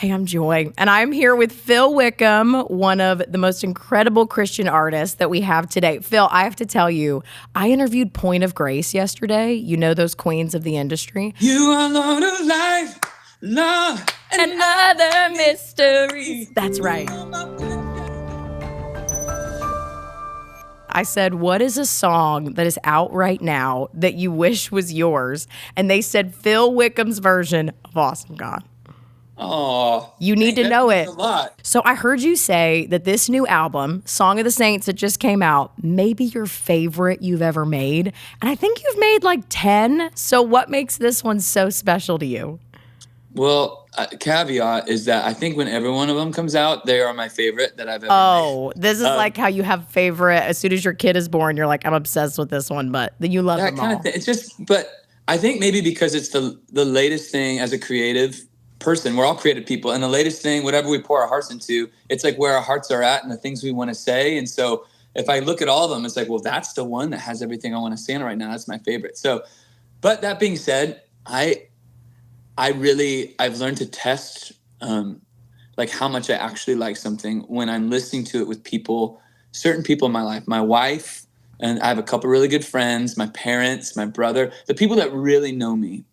Hey, I'm Joy, and I'm here with Phil Wickham, one of the most incredible Christian artists that we have today. Phil, I have to tell you, I interviewed Point of Grace yesterday. You know those queens of the industry. You are Lord of life, love, and other mysteries. That's right. I said, what is a song that is out right now that you wish was yours? And they said Phil Wickham's version of Awesome God. Oh, you need to know it. A lot. So I heard you say that this new album, Song of the Saints, that just came out, may be your favorite you've ever made. And I think you've made like 10. So what makes this one so special to you? Well, caveat is that I think when every one of them comes out, they are my favorite that I've ever made. Oh, this is like how you have favorite. As soon as your kid is born, you're like, I'm obsessed with this one, but then you love that them kind all. of thing. It's just, but I think maybe because it's the latest thing as a creative person. We're all creative people, and the latest thing, whatever we pour our hearts into, it's like where our hearts are at and the things we want to say. And so if I look at all of them, it's like, well, that's the one that has everything I want to say in right now. That's my favorite. So, but that being said, I've learned to test like how much I actually like something when I'm listening to it with people, certain people in my life, my wife, and I have a couple really good friends, my parents, my brother, the people that really know me.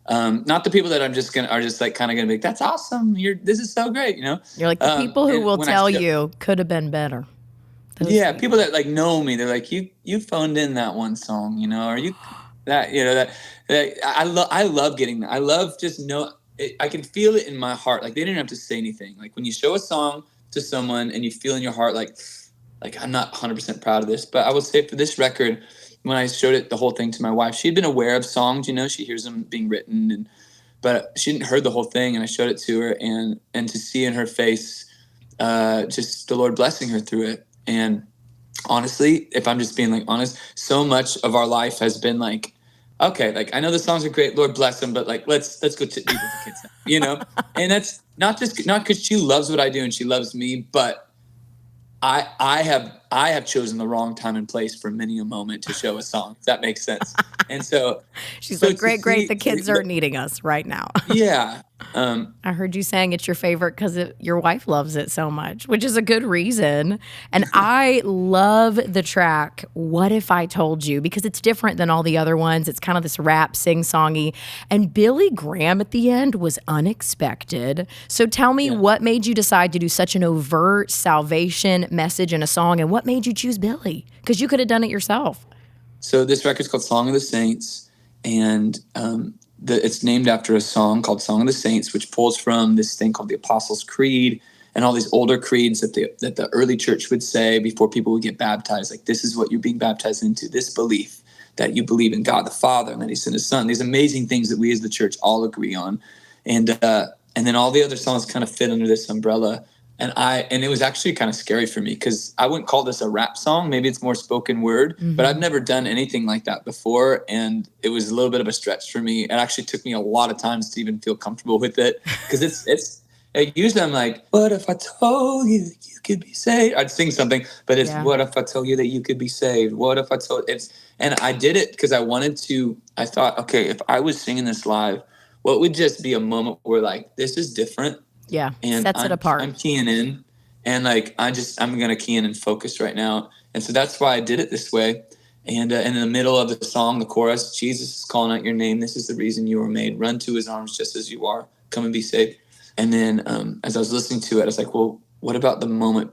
Not the people that are just like kind of gonna be like, that's awesome. This is so great, you know. You're like the people who will tell you could have been better. People that like know me, they're like, you phoned in that one song, you know, or you that, you know, that I love getting that. I love just I can feel it in my heart. Like they didn't have to say anything. Like when you show a song to someone and you feel in your heart, like I'm not 100% proud of this, but I will say for this record, when I showed it the whole thing to my wife, she'd been aware of songs, you know, she hears them being written, but she hadn't heard the whole thing, and I showed it to her, and to see in her face just the Lord blessing her through it. And honestly, if I'm just being like honest, so much of our life has been like, okay, like I know the songs are great, Lord bless them, but like let's go deep with the kids now, you know. And that's not because she loves what I do and she loves me, but I have chosen the wrong time and place for many a moment to show a song, if that makes sense. And so she's like, great, the kids are needing us right now. Yeah. I heard you saying it's your favorite because your wife loves it so much, which is a good reason. And I love the track, What If I Told You, because it's different than all the other ones. It's kind of this rap, sing-songy. And Billy Graham at the end was unexpected. So tell me, what made you decide to do such an overt salvation message in a song, and what made you choose Billy? Because you could have done it yourself. So this record's called Song of the Saints, and it's named after a song called Song of the Saints, which pulls from this thing called the Apostles' Creed and all these older creeds that the early church would say before people would get baptized. Like, this is what you're being baptized into, this belief that you believe in God the Father and that he sent his son. These amazing things that we as the church all agree on. And then all the other songs kind of fit under this umbrella. And it was actually kind of scary for me because I wouldn't call this a rap song. Maybe it's more spoken word, but I've never done anything like that before. And it was a little bit of a stretch for me. It actually took me a lot of times to even feel comfortable with it because usually I'm like, what if I told you that you could be saved? I'd sing something, but it's what if I told you that you could be saved? What if I told and I did it because I thought, okay, if I was singing this live, what would just be a moment where like, this is different. Yeah, and sets it apart. I'm keying in, and like I'm gonna key in and focus right now, and so that's why I did it this way. And in the middle of the song, the chorus, Jesus is calling out your name. This is the reason you were made. Run to his arms just as you are. Come and be saved. And then as I was listening to it, I was like, well, what about the moment?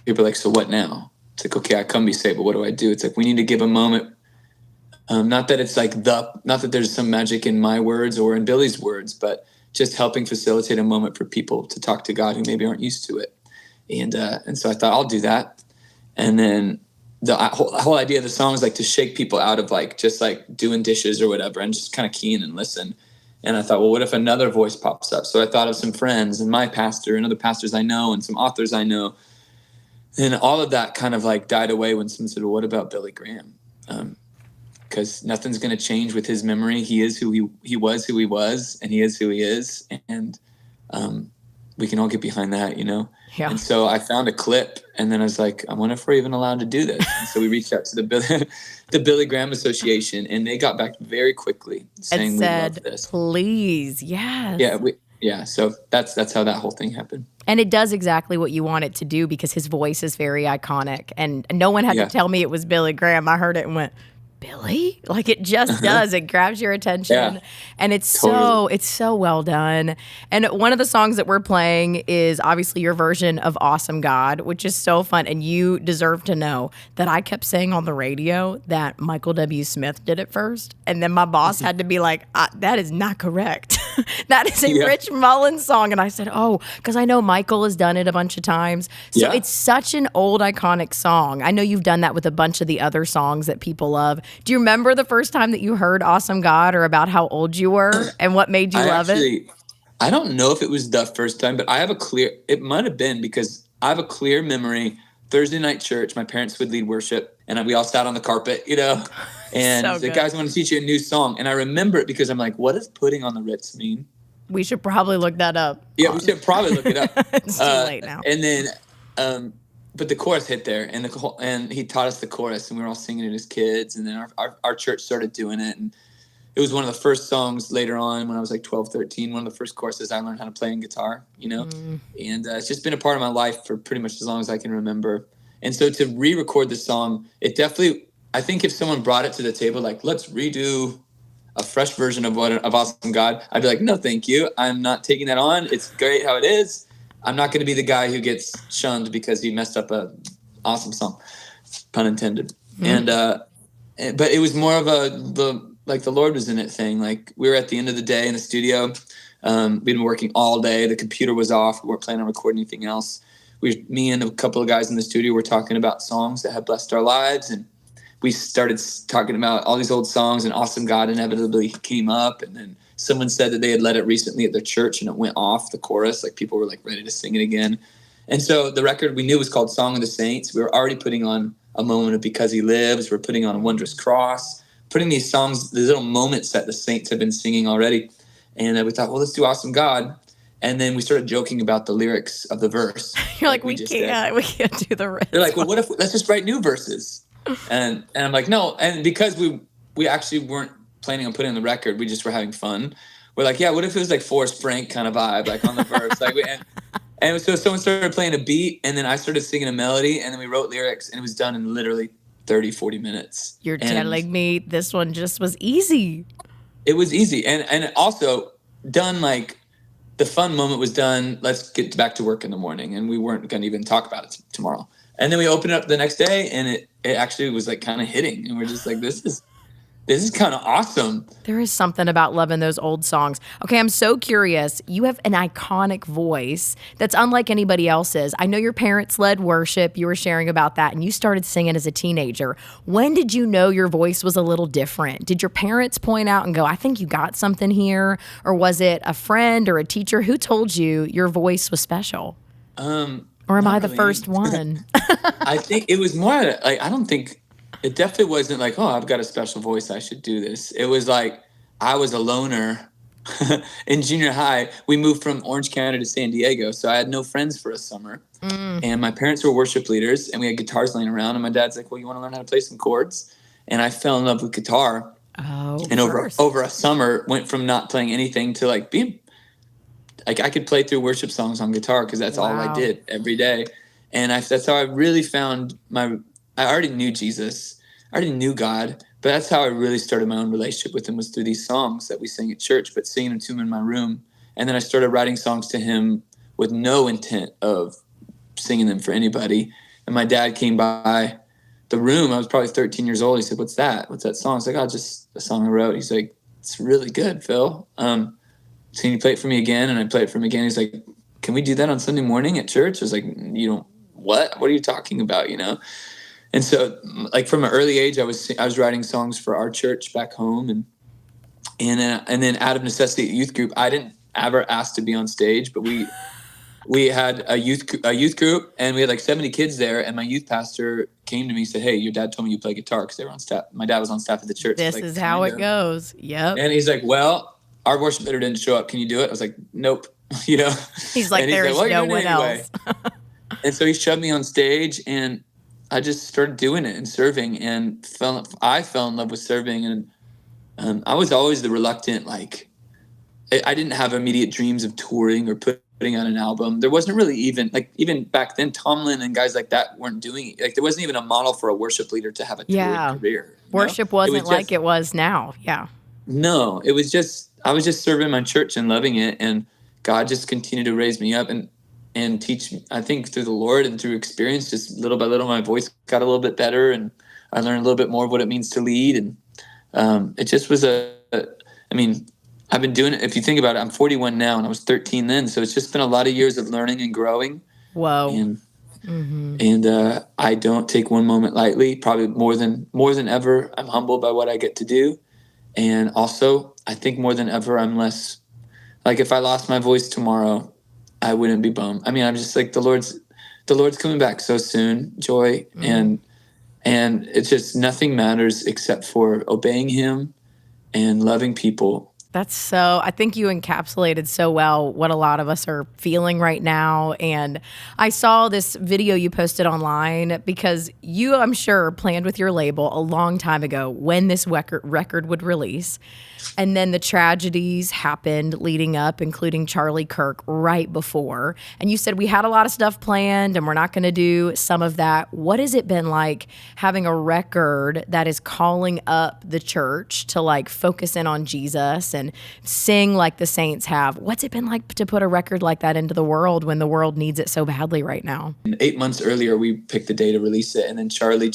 People are like, so what now? It's like, okay, I come be saved, but what do I do? It's like we need to give a moment. Not that it's like not that there's some magic in my words or in Billy's words, but just helping facilitate a moment for people to talk to God who maybe aren't used to it. And so I thought I'll do that. And then the whole idea of the song is like to shake people out of like, just like doing dishes or whatever and just kind of key in and listen. And I thought, well, what if another voice pops up? So I thought of some friends and my pastor and other pastors I know and some authors I know. And all of that kind of like died away when someone said, well, what about Billy Graham? Because nothing's going to change with his memory. He is who he was, and he is who he is. And we can all get behind that, you know? Yeah. And so I found a clip, and then I was like, I wonder if we're even allowed to do this. And so we reached out to the Billy Graham Association, and they got back very quickly saying, we love this. Please, yes. Yeah, Yeah. So that's how that whole thing happened. And it does exactly what you want it to do because his voice is very iconic. And no one had to Yeah. tell me it was Billy Graham. I heard it and went, Billy? Like it just does. It grabs your attention. Yeah. And it's Totally. it's so well done. And one of the songs that we're playing is obviously your version of Awesome God, which is so fun. And you deserve to know that I kept saying on the radio that Michael W. Smith did it first. And then my boss had to be like, that is not correct. That is a Yeah. Rich Mullin song. And I said, oh, because I know Michael has done it a bunch of times. So Yeah. it's such an old, iconic song. I know you've done that with a bunch of the other songs that people love. Do you remember the first time that you heard Awesome God or about how old you were and what made you love it? I don't know if it was the first time, but it might have been because I have a clear memory. Thursday night church, my parents would lead worship and we all sat on the carpet, and So the good. guys want to teach you a new song. And I remember it because I'm like, what does putting on the Ritz mean? We should probably look that up. Yeah, we should probably look it up. It's too late now. And then, but the chorus hit there, and he taught us the chorus, and we were all singing it as kids. And then our church started doing it, and it was one of the first songs later on when I was like 12, 13, one of the first courses I learned how to play on guitar, and it's just been a part of my life for pretty much as long as I can remember. And so to re-record the song, it definitely, I think if someone brought it to the table, like, let's redo a fresh version of Awesome God, I'd be like, no, thank you. I'm not taking that on. It's great how it is. I'm not going to be the guy who gets shunned because he messed up a awesome song, pun intended. But it was more of the Lord was in it thing. Like we were at the end of the day in the studio. We'd been working all day. The computer was off. We weren't planning on recording anything else. Me and a couple of guys in the studio were talking about songs that had blessed our lives. And we started talking about all these old songs, and Awesome God inevitably came up. And then someone said that they had led it recently at their church and it went off the chorus. Like people were like ready to sing it again. And so the record we knew was called Song of the Saints. We were already putting on a moment of Because He Lives. We're putting on a Wondrous Cross, putting these songs, these little moments that the saints have been singing already. And we thought, well, let's do Awesome God. And then we started joking about the lyrics of the verse. You're like, we can't do the rest. They're like, well, what if let's just write new verses? And I'm like, no. And because we actually weren't planning on putting on the record, we just were having fun. We're like, yeah, what if it was like Forrest Frank kind of vibe, like on the verse, and so someone started playing a beat, and then I started singing a melody, and then we wrote lyrics, and it was done in literally 30, 40 minutes. You're telling me this one just was easy. It was easy. And also done, like the fun moment was done. Let's get back to work in the morning. And we weren't going to even talk about it tomorrow. And then we opened it up the next day, and it actually was like kind of hitting. And we're just like, this is kind of awesome. There is something about loving those old songs. Okay, I'm so curious. You have an iconic voice that's unlike anybody else's. I know your parents led worship. You were sharing about that, and you started singing as a teenager. When did you know your voice was a little different? Did your parents point out and go, I think you got something here? Or was it a friend or a teacher who told you your voice was special? Or am I the first one? I think it was more like, I don't think... It definitely wasn't like, oh, I've got a special voice, I should do this. It was like I was a loner in junior high. We moved from Orange County to San Diego, so I had no friends for a summer. And my parents were worship leaders, and we had guitars laying around. And my dad's like, well, you want to learn how to play some chords? And I fell in love with guitar. Oh, and over a summer, went from not playing anything to like being like I could play through worship songs on guitar because that's all I did every day. And that's how I really found I already knew Jesus. I already knew God, but that's how I really started my own relationship with him, was through these songs that we sang at church, but singing them to him in my room. And then I started writing songs to him with no intent of singing them for anybody. And my dad came by the room. I was probably 13 years old. He said, what's that? What's that song? I was like, oh, just a song I wrote. He's like, it's really good, Phil. Can you play it for me again? And I played it for him again. He's like, can we do that on Sunday morning at church? I was like, what are you talking about? And so, like from an early age, I was writing songs for our church back home, and then out of necessity at youth group, I didn't ever ask to be on stage, but we had a youth group, and we had like 70 kids there, and my youth pastor came to me and said, "Hey, your dad told me you play guitar," because they were on staff. My dad was on staff at the church. This is how it goes. Yep. And he's like, "Well, our worship leader didn't show up. Can you do it?" I was like, "Nope." He's like, "There's no one else." And so he shoved me on stage, and I just started doing it and serving, and I fell in love with serving. And I was always the reluctant, like, I didn't have immediate dreams of touring or putting out an album. There wasn't really even back then, Tomlin and guys like that weren't doing it. Like there wasn't even a model for a worship leader to have a touring Yeah. career. Worship It was wasn't like just, it was now. Yeah. no, it was just, I was just serving my church and loving it. And God just continued to raise me up and teach me, I think through the Lord and through experience, just little by little, my voice got a little bit better and I learned a little bit more of what it means to lead. And it just was I mean, I've been doing it. If you think about it, I'm 41 now and I was 13 then. So it's just been a lot of years of learning and growing. Whoa. And, I don't take one moment lightly, probably more than ever. I'm humbled by what I get to do. And also I think more than ever, I'm less like, if I lost my voice tomorrow, I wouldn't be bummed. I mean, I'm just like, the Lord's coming back so soon, Joy. And it's just, nothing matters except for obeying him and loving people. I think you encapsulated so well what a lot of us are feeling right now. And I saw this video you posted online because you, I'm sure, planned with your label a long time ago when this record would release. And then the tragedies happened leading up, including Charlie Kirk right before. And you said we had a lot of stuff planned and we're not going to do some of that. What has it been like having a record that is calling up the church to like focus in on Jesus and sing like the saints have? What's it been like to put a record like that into the world when the world needs it so badly right now? And 8 months earlier, we picked the day to release it. And then Charlie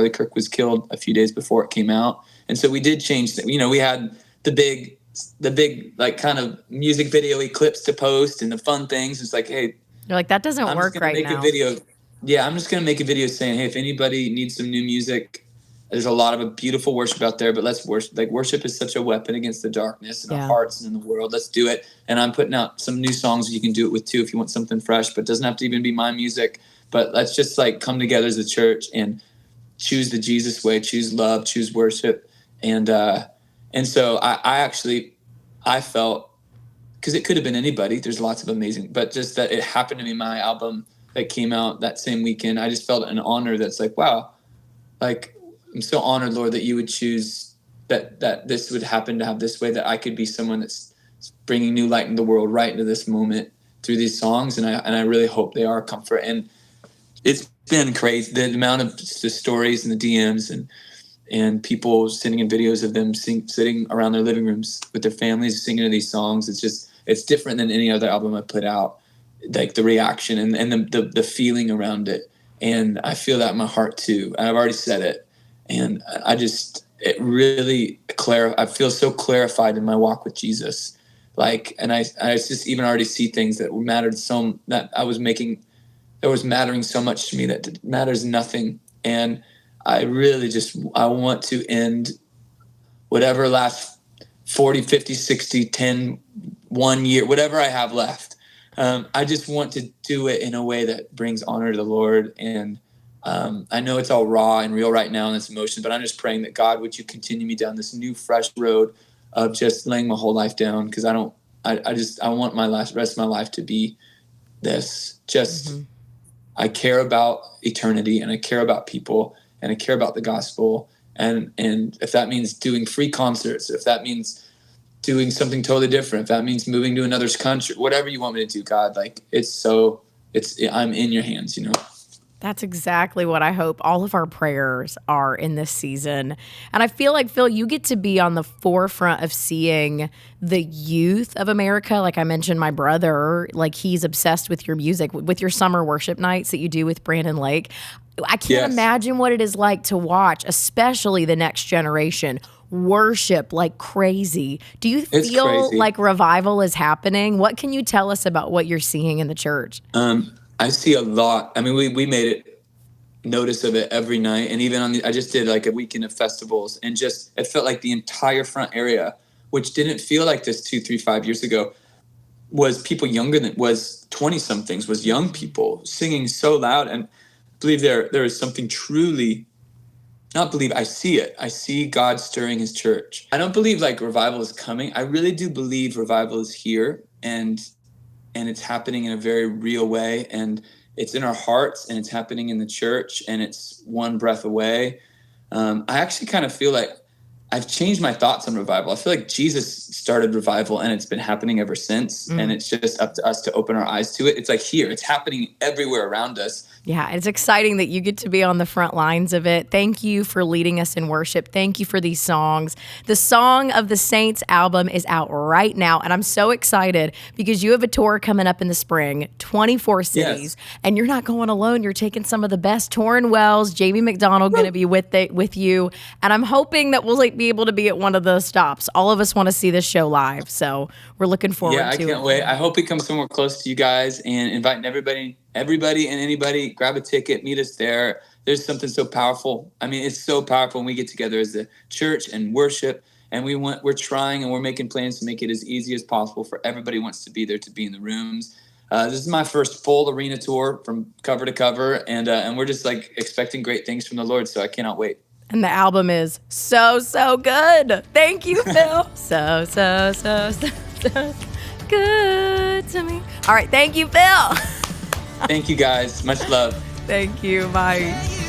Kirk was killed a few days before it came out. And so we did change that. We had the big like kind of music video clips to post and the fun things. It's like, hey, You're like, that doesn't I'm work just gonna right make now. a video. Yeah, I'm just gonna make a video saying, hey, if anybody needs some new music, there's a lot of beautiful worship out there, but let's worship. Like, worship is such a weapon against the darkness in our hearts and in the world. Let's do it. And I'm putting out some new songs you can do it with too if you want something fresh, but it doesn't have to even be my music. But let's just like come together as a church and choose the Jesus way, choose love, choose worship. And so I felt, because it could have been anybody, there's lots of amazing, but just that it happened to be my album that came out that same weekend. I just felt an honor that's like, wow, like, I'm so honored, Lord, that you would choose that this would happen to have this way, that I could be someone that's bringing new light in the world right into this moment through these songs. And I really hope they are comfort. And it's been crazy, the amount of the stories and the DMs and people sending in videos of them sitting around their living rooms with their families singing these songs. It's different than any other album I put out, like the reaction and the feeling around it. And I feel that in my heart too. I've already said it. And it really I feel so clarified in my walk with Jesus. Like, and I just even already see things that was mattering so much to me that matters nothing. And I really I want to end whatever last 40, 50, 60, 10, 1 year, whatever I have left. I just want to do it in a way that brings honor to the Lord. And I know it's all raw and real right now in this emotion, but I'm just praying that God, would you continue me down this new, fresh road of just laying my whole life down? Because I want rest of my life to be this. I care about eternity and I care about people and I care about the gospel. And if that means doing free concerts, if that means doing something totally different, if that means moving to another country, whatever you want me to do, God, like I'm in your hands, That's exactly what I hope all of our prayers are in this season. And I feel like, Phil, you get to be on the forefront of seeing the youth of America. Like I mentioned, my brother, like he's obsessed with your music, with your summer worship nights that you do with Brandon Lake. I can't imagine what it is like to watch, especially the next generation, worship like crazy. Do you feel like revival is happening? What can you tell us about what you're seeing in the church? I see a lot. I mean, we made it notice of it every night. And even I just did like a weekend of festivals and it felt like the entire front area, which didn't feel like this 2, 3, 5 years ago, was people younger than, was 20 somethings, was young people singing so loud. And I believe there is something truly, I see it. I see God stirring his church. I don't believe like revival is coming. I really do believe revival is here and it's happening in a very real way. And it's in our hearts and it's happening in the church and it's one breath away. I actually kind of feel like I've changed my thoughts on revival. I feel like Jesus started revival and it's been happening ever since. And it's just up to us to open our eyes to it. It's like here, it's happening everywhere around us. Yeah, it's exciting that you get to be on the front lines of it. Thank you for leading us in worship. Thank you for these songs. The Song of the Saints album is out right now, and I'm so excited because you have a tour coming up in the spring, 24 cities, and you're not going alone. You're taking some of the best. Torrin Wells, Jamie McDonald going to be with you, and I'm hoping that we'll be able to be at one of the stops. All of us want to see this show live, so we're looking forward to it. Yeah, I can't wait. I hope we come somewhere close to you guys and inviting everybody and anybody, grab a ticket, meet us there. There's something so powerful. I mean, it's so powerful when we get together as a church and worship, and we're trying and we're making plans to make it as easy as possible for everybody who wants to be there to be in the rooms. This is my first full arena tour from cover to cover, and we're just like expecting great things from the Lord, so I cannot wait. And the album is so good. Thank you, Phil. so good to me. All right, thank you, Phil. Thank you, guys. Much love. Thank you. Bye.